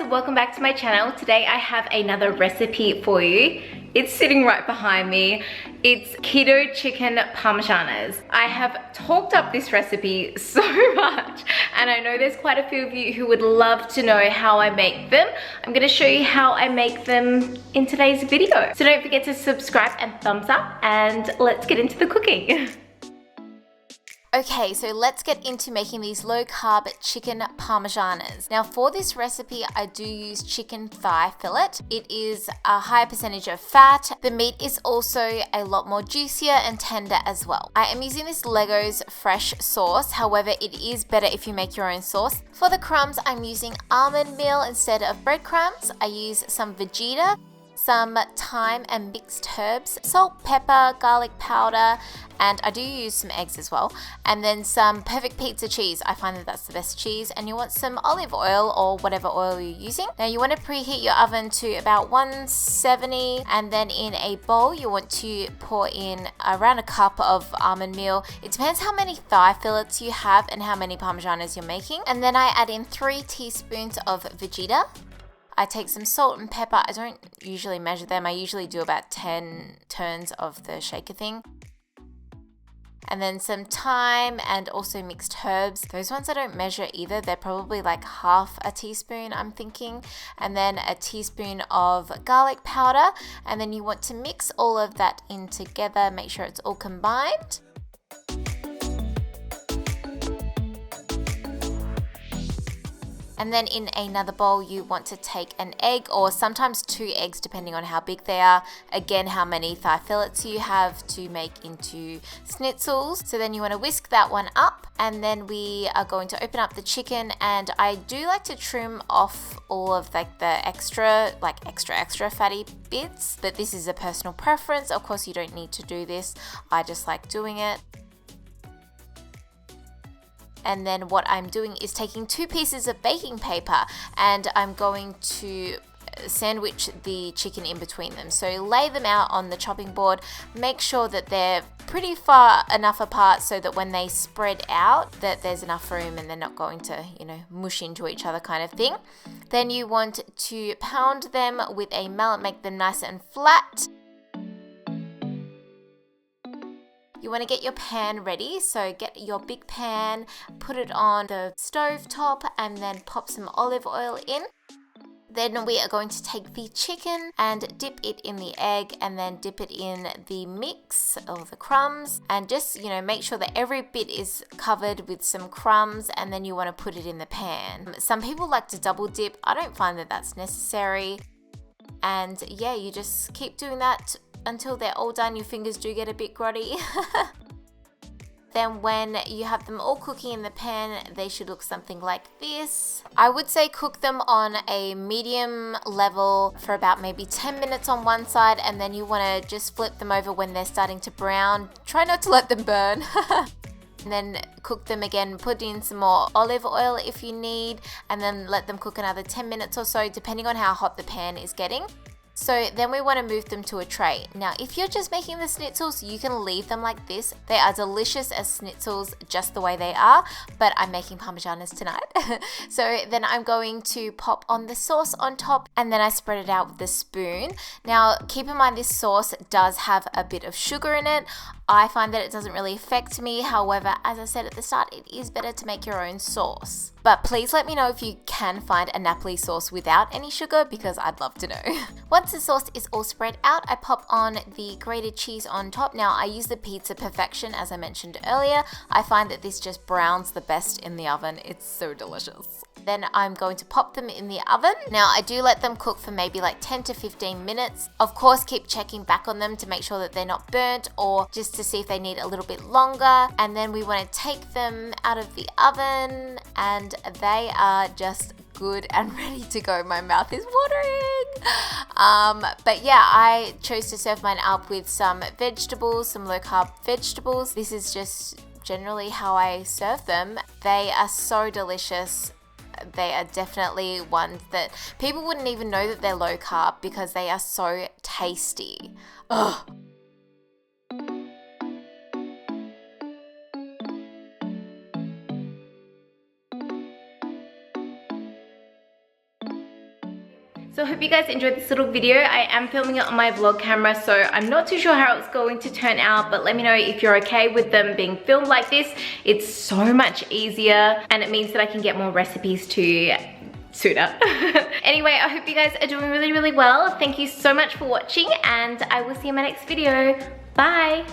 welcome back to my channel. Today I have another recipe for you. It's sitting right behind me. It's keto chicken parmesanas. I have talked up this recipe so much, and I know there's quite a few of you who would love to know how I make them. I'm gonna show you how I make them in today's video. So don't forget to subscribe and thumbs up, and let's get into the cooking. Okay, so let's get into making these low-carb chicken parmesanas. Now for this recipe, I do use chicken thigh fillet. It is a higher percentage of fat. The meat is also a lot more juicier and tender as well. I am using this Leggo's fresh sauce. However, it is better if you make your own sauce. For the crumbs, I'm using almond meal instead of breadcrumbs. I use some Vegeta, some thyme and mixed herbs, salt, pepper, garlic powder, and I do use some eggs as well, and then some perfect pizza cheese. I find that that's the best cheese, and you want some olive oil or whatever oil you're using. Now you want to preheat your oven to about 170, and then in a bowl you want to pour in around a cup of almond meal. It depends how many thigh fillets you have and how many parmesanas you're making. And then I add in 3 teaspoons of Vegeta. I take some salt and pepper. I don't usually measure them. I usually do about 10 turns of the shaker thing. And then some thyme and also mixed herbs. Those ones I don't measure either. They're probably like half a teaspoon, I'm thinking. And then a teaspoon of garlic powder. And then you want to mix all of that in together. Make sure it's all combined. And then in another bowl, you want to take an egg, or sometimes 2 eggs depending on how big they are. Again, how many thigh fillets you have to make into schnitzels. So then you want to whisk that one up, and then we are going to open up the chicken, and I do like to trim off all of like the extra fatty bits, but this is a personal preference. Of course, you don't need to do this. I just like doing it. And then what I'm doing is taking 2 pieces of baking paper, and I'm going to sandwich the chicken in between them. So lay them out on the chopping board. Make sure that they're pretty far enough apart so that when they spread out that there's enough room and they're not going to, mush into each other kind of thing. Then you want to pound them with a mallet, make them nice and flat. You want to get your pan ready, so get your big pan, put it on the stove top, and then pop some olive oil in. Then we are going to take the chicken and dip it in the egg, and then dip it in the mix or the crumbs, and just make sure that every bit is covered with some crumbs, and then you want to put it in the pan. Some people like to double dip. I don't find that that's necessary. And yeah, you just keep doing that until they're all done. Your fingers do get a bit grotty. Then when you have them all cooking in the pan, they should look something like this. I would say cook them on a medium level for about maybe 10 minutes on one side, and then you want to just flip them over when they're starting to brown. Try not to let them burn. And then cook them again, put in some more olive oil if you need, and then let them cook another 10 minutes or so, depending on how hot the pan is getting. So then we want to move them to a tray. Now, if you're just making the schnitzels, you can leave them like this. They are delicious as schnitzels just the way they are, but I'm making parmesanas tonight. So then I'm going to pop on the sauce on top, and then I spread it out with a spoon. Now, keep in mind this sauce does have a bit of sugar in it. I find that it doesn't really affect me. However, as I said at the start, it is better to make your own sauce. But please let me know if you can find a Napoli sauce without any sugar, because I'd love to know. Once the sauce is all spread out, I pop on the grated cheese on top. Now I use the Pizza Perfection, as I mentioned earlier. I find that this just browns the best in the oven. It's so delicious. Then I'm going to pop them in the oven. Now I do let them cook for maybe like 10 to 15 minutes. Of course, keep checking back on them to make sure that they're not burnt, or just to see if they need a little bit longer. And then we want to take them out of the oven, and they are just good and ready to go. My mouth is watering. But yeah, I chose to serve mine up with some vegetables, some low carb vegetables. This is just generally how I serve them. They are so delicious. They are definitely ones that people wouldn't even know that they're low carb because they are so tasty. Ugh. So I hope you guys enjoyed this little video. I am filming it on my vlog camera, so I'm not too sure how it's going to turn out, but let me know if you're okay with them being filmed like this. It's so much easier and it means that I can get more recipes to sooner. Anyway, I hope you guys are doing really, really well. Thank you so much for watching and I will see you in my next video. Bye.